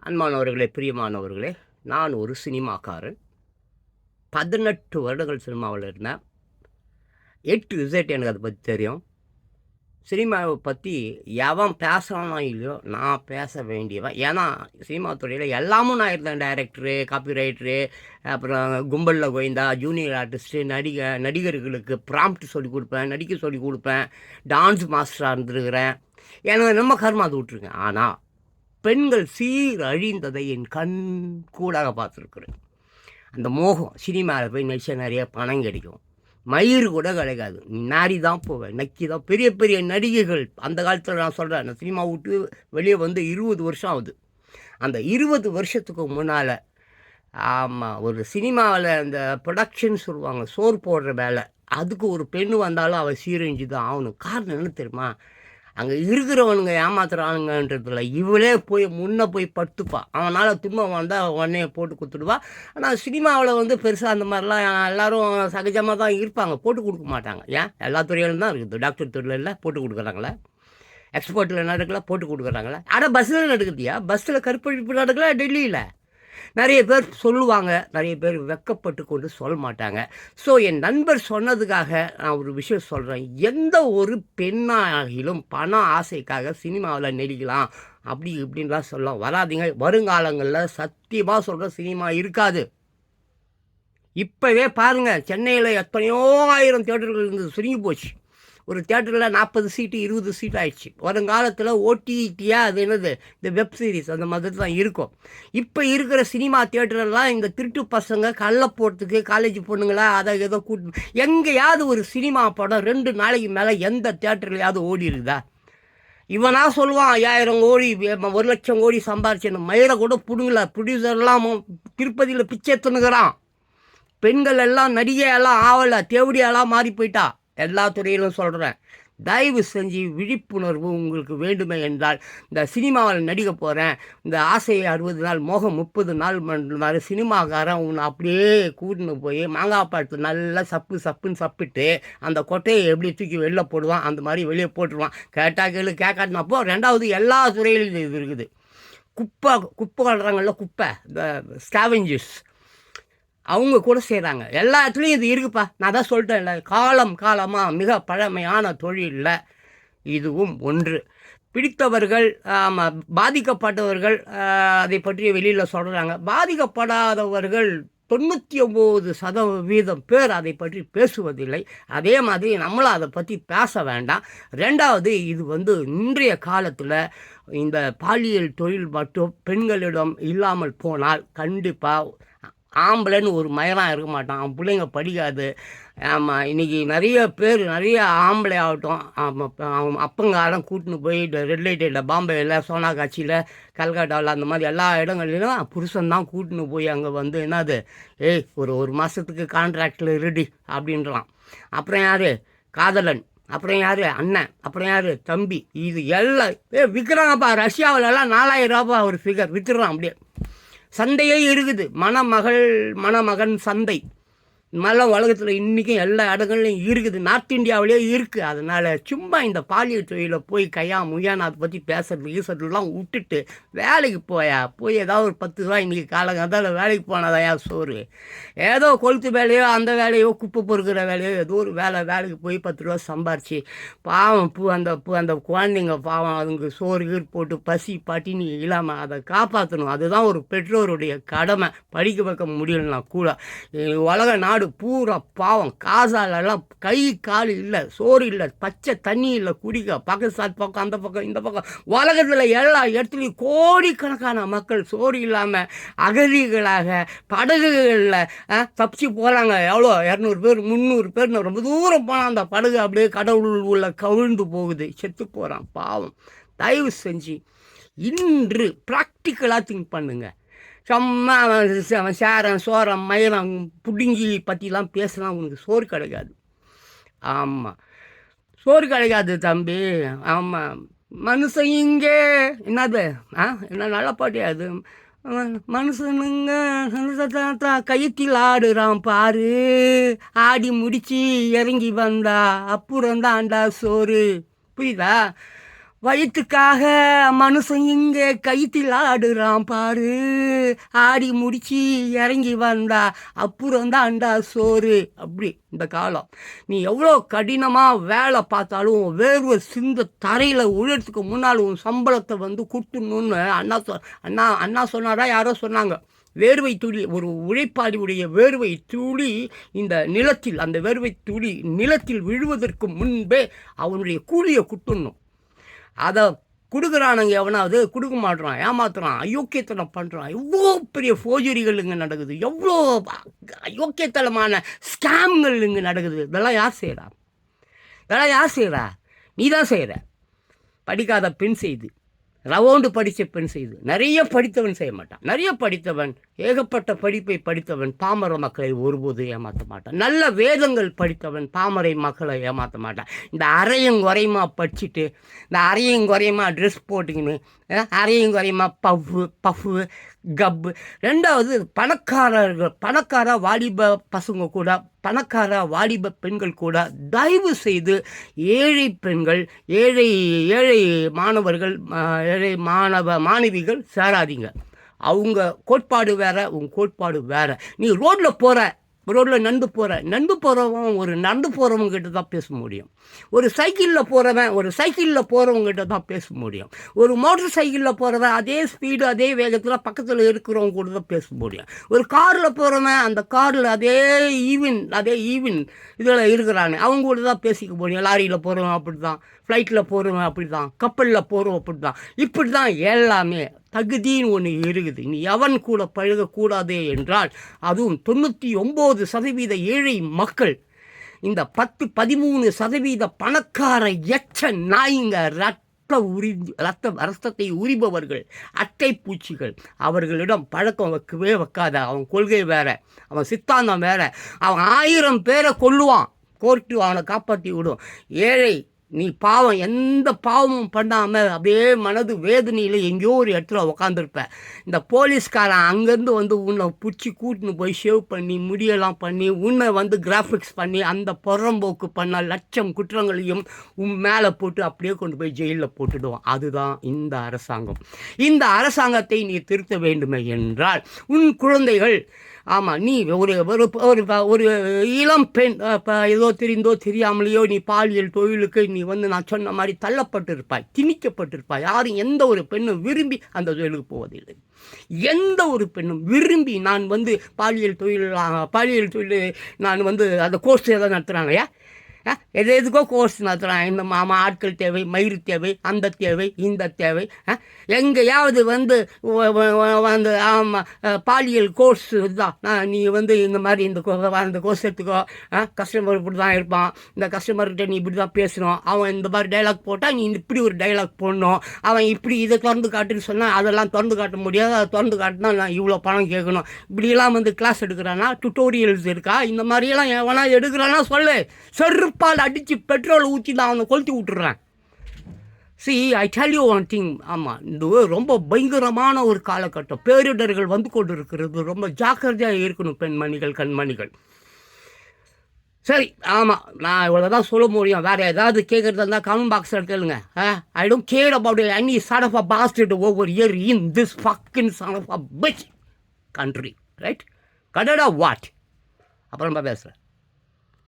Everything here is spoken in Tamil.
அன்பானவர்களே, பிரியமானவர்களே, நான் ஒரு சினிமாக்காரன். 18 வருடங்கள் சினிமாவில் இருந்தேன். A to Z எனக்கு அதை பற்றி தெரியும். சினிமாவை பற்றி எவன் பேசுகிறானோ இல்லையோ, நான் பேச வேண்டியவன். ஏன்னா சினிமா துறையில் எல்லாமும் நான் இருந்தேன். டைரக்டரு, காப்பி ரைட்டரு, அப்புறம் கும்பலில் கோயந்தா, ஜூனியர் ஆர்டிஸ்ட்டு, நடிகர்களுக்கு ப்ராம்ப்ட் சொல்லிக் கொடுப்பேன், நடிக்க சொல்லிக் கொடுப்பேன், டான்ஸ் மாஸ்டராக இருந்துருக்கிறேன். எனக்கு நம்ம கர்மா அது விட்ருங்க. ஆனால் பெண்கள் சீரழிந்ததை என் கண் கூடாக பார்த்துருக்குறேன். அந்த மோகம் சினிமாவில் போய் நடிச்சா நிறைய பணம் கிடைக்கும், மயிர் கூட கிடைக்காது, நாரி தான் போவேன், நக்கி தான். பெரிய பெரிய நடிகைகள் அந்த காலத்தில் நான் சொல்கிறேன், நான் சினிமா விட்டு வெளியே வந்து 20 வருஷம் ஆகுது. அந்த 20 வருஷத்துக்கு முன்னால் ஆமாம், ஒரு சினிமாவில் அந்த ப்ரொடக்ஷன் சொல்லுவாங்க, சோறு போடுற வேலை, அதுக்கு ஒரு பெண் வந்தாலும் அவள் சீரழிஞ்சு தான் ஆகணும். காரணம் என்ன தெரியுமா? அங்கே இருக்கிறவனுங்க ஏமாத்துறானுங்கன்றதில்ல, இவளே போய் முன்னே போய் படுத்துப்பா, அவனால் துன்பம் வந்தால் உடனே போட்டு கொடுத்துடுவா. ஆனால் சினிமாவில் வந்து பெருசாக அந்த மாதிரிலாம் எல்லோரும் சகஜமாக தான் இருப்பாங்க, போட்டு கொடுக்க மாட்டாங்க. ஏன்? எல்லா துறையிலும் தான் இருக்குது. டாக்டர் துறையில் போட்டு கொடுக்குறாங்களே, எக்ஸ்போர்ட்டில் நடக்கல போட்டு கொடுக்குறாங்களே. ஆனால் பஸ்ஸில் நடக்குதுயா, பஸ்ஸில் கற்பழிப்பு நடக்கல டெல்லியில். நிறைய பேர் சொல்லுவாங்க, நிறைய பேர் வெக்கப்பட்டு கொண்டு சொல்ல மாட்டாங்க. ஸோ என் நண்பர் சொன்னதுக்காக நான் ஒரு விஷயம் சொல்கிறேன். எந்த ஒரு பெண்ணாகிலும் பண ஆசைக்காக சினிமாவில் நடிக்கலாம் அப்படி இப்படின்லாம் சொல்ல வராதிங்க. வருங்காலங்களில் சத்தியமாக சொல்கிற சினிமா இருக்காது. இப்போவே பாருங்கள், சென்னையில் எத்தனையோ ஆயிரம் தியேட்டர்கள் இருந்தது, சுருங்கி போச்சு. ஒரு தியேட்டரில் 40 சீட்டு 20 சீட் ஆயிடுச்சு. வருங்காலத்தில் ஓடிடியா அது என்னது, இந்த வெப் சீரிஸ் அந்த மாதிரி தான் இருக்கும். இப்போ இருக்கிற சினிமா தியேட்டரெல்லாம் இந்த திருட்டு பசங்க கள்ள போகிறதுக்கு காலேஜ் பொண்ணுங்களா அதை ஏதோ கூட்டு எங்கேயாவது ஒரு சினிமா படம் 2 நாளைக்கு மேலே எந்த தியேட்டர்லையாவது ஓடி இருக்குதா? இவனா சொல்லுவான் 5000 கோடி 1,00,000 கோடி சம்பாரிச்சேன்னு. மயிரை கூட பிடுங்கல. ப்ரொடியூசர்லாம் திருப்பதியில் பிச்சை துணுகிறான். பெண்கள் எல்லாம் நடிகையெல்லாம் ஆவலை, தேவடியெல்லாம் மாறி போயிட்டா. எல்லா துறையிலும் சொல்கிறேன். தயவு செஞ்சு விழிப்புணர்வு உங்களுக்கு வேண்டுமே என்றால், இந்த சினிமாவில் நடிக்க போகிறேன், இந்த ஆசையை 60 நாள் மோகம் 30 நாள் மாதிரி சினிமாக்காரன் உன்னை அப்படியே கூட்டின்னு போய் மாங்காய் பழத்தை நல்லா சப்புன்னு சப்பிட்டு அந்த கொட்டையை எப்படி தூக்கி வெளில போடுவான், அந்த மாதிரி வெளியே போட்டுருவான். கேட்டால் கேளு, கேட்காட்டினப்போ. ரெண்டாவது, எல்லா துறையிலும் இது இருக்குது. குப்பை கட்டுறாங்கல்ல, குப்பை, இந்த ஸ்கேவெஞ்சர்ஸ், அவங்க கூட செய்கிறாங்க. எல்லா இடத்துலையும் இது இருக்குப்பா. நான் தான் சொல்லிட்டேன் இல்லை, காலமாக மிக பழமையான தொழிலில் இதுவும் ஒன்று. பிடித்தவர்கள், பாதிக்கப்பட்டவர்கள் அதை பற்றி வெளியில் சொல்கிறாங்க. பாதிக்கப்படாதவர்கள் 99% பேர் அதை பற்றி பேசுவதில்லை. அதே மாதிரி நம்மளும் அதை பற்றி பேச வேண்டாம். ரெண்டாவது, இது வந்து இன்றைய காலத்தில் இந்த பாலியல் தொழில் மட்டும் பெண்களிடம் இல்லாமல் போனால் கண்டிப்பாக ஆம்பளைன்னு ஒரு மயனாக இருக்க மாட்டான். அவன் பிள்ளைங்க படிக்காது. ஆமாம், இன்றைக்கி நிறைய பேர், நிறைய ஆம்பளை ஆகட்டும், அவன் அப்பங்காரம் கூட்டின்னு போய் ரெட் லைட்டில், பாம்பேயில், சோனாகாட்சியில், கல்கட்டாவில், அந்த மாதிரி எல்லா இடங்கள்லையும் புருஷன்தான் கூட்டின்னு போய் அங்கே வந்து என்னது, ஒரு மாதத்துக்கு கான்ட்ராக்டில் இருடி அப்படின்றான். அப்புறம் யார்? காதலன். அப்புறம் யார்? அண்ணன். அப்புறம் யார்? தம்பி. இது எல்லாம் விற்கிறாங்கப்பா. ரஷ்யாவிலலாம் 4000 ரூபா ஒரு ஃபிகர் விற்றுறான். அப்படியே சந்தையே இருக்குது. மணமகன் சந்தை மலம் உலகத்தில் இன்றைக்கும் எல்லா இடங்கள்லையும் இருக்குது. நார்த் இந்தியாவிலே இருக்குது. அதனால் சும்மா இந்த பாலியல் தொழிலில் போய் முய்யான்னு அதை பற்றி பேசுறதுலாம் விட்டுட்டு வேலைக்கு போய் ஏதாவது ஒரு 10 ரூபா இன்றைக்கி காலங்காலத்தில் வேலைக்கு போனதையா சோறு. ஏதோ கொளுத்து வேலையோ, அந்த வேலையோ, குப்பை பொறுக்கிற வேலையோ, ஏதோ ஒரு வேலைக்கு போய் 10 ரூபா சம்பாரிச்சு பாவம் அந்த குழந்தைங்க பாவம், அதுங்க சோறு கீர் போட்டு பசி பட்டினி இல்லாமல் அதை காப்பாற்றணும். அதுதான் ஒரு பெற்றோருடைய கடமை. படிக்க வைக்க முடியலன்னா கூட. உலக நாடு பூரா பாவம், காசாலெல்லாம் கை கால் இல்லை, சோறு இல்லை, பச்சை தண்ணி இல்லை குடிக்க. பாகிஸ்தான் பக்கம், அந்த பக்கம், இந்த பக்கம், உலகத்தில் எல்லா இடத்துலையும் கோடிக்கணக்கான மக்கள் சோறு இல்லாமல் அகதிகளாக படகுகளில் தப்பிச்சு போகிறாங்க. எவ்வளோ 200 பேர் 300 பேர் ரொம்ப தூரம் போனால் அந்த படகு அப்படியே கடவுள் உள்ள கவிழ்ந்து போகுது, செத்து போகிறான் பாவம். தயவு செஞ்சு இன்று ப்ராக்டிக்கலாக திங்க் பண்ணுங்கள். சும்மா அவன் சேரன் சோரம் மயிரம் புடுங்கி பற்றிலாம் பேசலாம், உனக்கு சோறு கிடைக்காது. ஆமாம், சோறு கிடைக்காது தம்பி. ஆமாம், மனுஷன் இங்கே என்னது என்ன நல்ல பாட்டியா அது, மனுஷனுங்க கையத்தில் ஆடுறான் பாரு, ஆடி முடிச்சு இறங்கி வந்தா அப்புறம் தான்டா சோறு. புரியுதா? வயிற்றுக்காக மனுஷன் இங்கே கைத்தில் ஆடுறான் பாரு, ஆடி முடிச்சு இறங்கி வந்தா அப்புறம் தான்டா சோறு. அப்படி இந்த காலம். நீ எவ்வளோ கடினமாக வேலை பார்த்தாலும் வேர்வை சிந்த தரையில் உழைறதுக்கு முன்னால் உன் சம்பளத்தை வந்து கொடுத்துடணுன்னு அண்ணா சொன்னாரா யாரோ சொன்னாங்க. வேர்வை துளி, ஒரு உழைப்பாளியுடைய வேர்வை துளி இந்த நிலத்தில், அந்த வேர்வை துளி நிலத்தில் விழுவதற்கு முன்பே அவனுடைய கூலியை கொடுத்துடணும். அதை கொடுக்குறானுங்க, எவனாவது கொடுக்க மாட்டுறான், ஏமாத்துறான், அயோக்கியத்தனம் பண்ணுறான். எவ்வளோ பெரிய ஃபோர்ஜரிகள் இங்கே நடக்குது, எவ்வளோ அயோக்கியத்தனமான ஸ்கேம்கள் இங்கே நடக்குது. இதெல்லாம் யார் செய்கிறா? நீ தான் செய்கிற. படிக்காத பெண் செய்து, ரவோண்டு படித்த பெண் செய்து. நிறைய படித்தவன் செய்ய மாட்டான். நிறைய படித்தவன், ஏகப்பட்ட படிப்பை படித்தவன் பாமர மக்களை ஒருபோது ஏமாற்ற மாட்டான். நல்ல வேதங்கள் படித்தவன் பாமரை மக்களை ஏமாற்ற மாட்டான். இந்த அரையங்குறையமா படிச்சுட்டு, இந்த அரையங்குறையமா ட்ரெஸ் போட்டுக்கின்னு, அரையங்குறையமா பஃப்பு கப்பு. ரெண்டாவது, பணக்கார வாலிப பசங்க கூட, பணக்கார வாலிப பெண்கள் கூட தயவு செய்து ஏழை பெண்கள், ஏழை மாணவர்கள், ஏழை மாணவிகள் சேராதீங்க. அவங்க கோட்பாடு வேறு, உங்கள் கோட்பாடு வேறு. நீ ரோட்டில் நடந்து போகிறவன் ஒரு நடந்து போகிறவங்ககிட்ட தான் பேச முடியும். ஒரு சைக்கிளில் போகிறவங்ககிட்ட தான் பேச முடியும். ஒரு மோட்டர் சைக்கிளில் போகிறவன் அதே ஸ்பீடு, அதே வேகத்தில் பக்கத்தில் இருக்கிறவங்க கூட தான் பேச முடியும். ஒரு காரில் போகிறவன் அந்த காரில் அதே ஈவின் இதில் இருக்கிறானே அவங்க கூட தான் பேசிக்க முடியும். லாரியில் போகிறவன் அப்படி தான், ஃப்ளைட்டில் போகிறவன் அப்படி தான், கப்பலில் போகிறவன் அப்படி தான். இப்படி தான் எல்லாமே. தகுதின்னு ஒன்று இருக்குது. நீ எவன் கூட பழகக்கூடாது என்றால், அதுவும் 99% ஏழை மக்கள், இந்த 10-13% பணக்கார எச்ச நாய்ங்க, ரத்தத்தை உரிபவர்கள், அட்டை பூச்சிகள். அவர்களிடம் பழக்கம் வைக்காத. அவன் கொள்கை வேற, அவன் சித்தாந்தம் வேற. அவன் 1000 பேரை கொல்லுவான், கோர்ட்டு அவனை காப்பாற்றி விடும். ஏழை, நீ பாவம், எந்த பாவமும் பண்ணாமல் அப்படியே மனது வேதனையில் எங்கேயோ ஒரு இடத்துல உக்காந்துருப்ப. இந்த போலீஸ்காரன் அங்கேருந்து வந்து உன்னை பிடிச்சி கூட்டின்னு போய் ஷேவ் பண்ணி, முடியெல்லாம் பண்ணி, உன்னை வந்து கிராஃபிக்ஸ் பண்ணி, அந்த புறம்போக்கு பண்ண லட்சம் குற்றங்களையும் உன் மேலே போட்டு அப்படியே கொண்டு போய் ஜெயிலில் போட்டுடுவான். அதுதான் இந்த அரசாங்கம். இந்த அரசாங்கத்தை நீ திருத்த வேண்டுமே என்றால், உன் குழந்தைகள், ஆமாம், நீ ஒரு இளம் பெண், ஏதோ தெரிந்தோ தெரியாமலேயோ நீ பாலியல் தொழிலுக்கு நீ வந்து நான் சொன்ன மாதிரி தள்ளப்பட்டிருப்பாய், திணிக்கப்பட்டிருப்பாய். யாரும், எந்த ஒரு பெண்ணும் விரும்பி அந்த தொழிலுக்கு போவதில்லை. எந்த ஒரு பெண்ணும் விரும்பி நான் வந்து பாலியல் தொழில் நான் வந்து அந்த கோர்ஸ் ஏதாவது நடத்துகிறாங்கய்யா, எதுக்கோ கோர்ஸ் நடத்துகிறான். இந்த ஆட்கள் தேவை, மயிறு தேவை, அந்த தேவை, இந்த தேவை. எங்கேயாவது வந்து ஆமாம் பாலியல் கோர்ஸ் தான், நீ வந்து இந்த மாதிரி இந்த கோர்ஸ் எடுத்துக்கோ, கஸ்டமர் இப்படி தான் இருப்பான், இந்த கஸ்டமர்கிட்ட நீ இப்படி தான் பேசணும், அவன் இந்த மாதிரி டைலாக் போட்டால் நீ இப்படி ஒரு டைலாக் போடணும், அவன் இப்படி இதை திறந்து காட்டுன்னு சொன்னால் அதெல்லாம் திறந்து காட்ட முடியாது, அதை திறந்து காட்டினா நான் இவ்வளோ பணம் கேட்கணும். இப்படியெல்லாம் வந்து கிளாஸ் எடுக்கிறானா, டுட்டோரியல்ஸ் இருக்கா, இந்த மாதிரியெல்லாம் எவனா எடுக்கிறானா சொல்லு. செருப்பால் அடித்து பெட்ரோல் ஊற்றி தான் அவனை கொளுத்தி விட்டுறான். I tell you one thing. ஆமாம், இந்த ரொம்ப பயங்கரமான ஒரு காலகட்டம், பேரிடர்கள் வந்து கொண்டு இருக்கிறது. ரொம்ப ஜாக்கிரதையாக இருக்கணும் பெண்மணிகள், கண்மணிகள். சரி, ஆமாம், நான் இவ்வளோ தான் சொல்ல முடியும். வேறு ஏதாவது கேட்குறதா இருந்தால் கமெண்ட் பாக்ஸில் கேளுங்க. I don't care about any sort of a bastard over here in this fucking son of a bitch country, right? கடடா வாட்? அப்புறமா பேசுகிறேன்.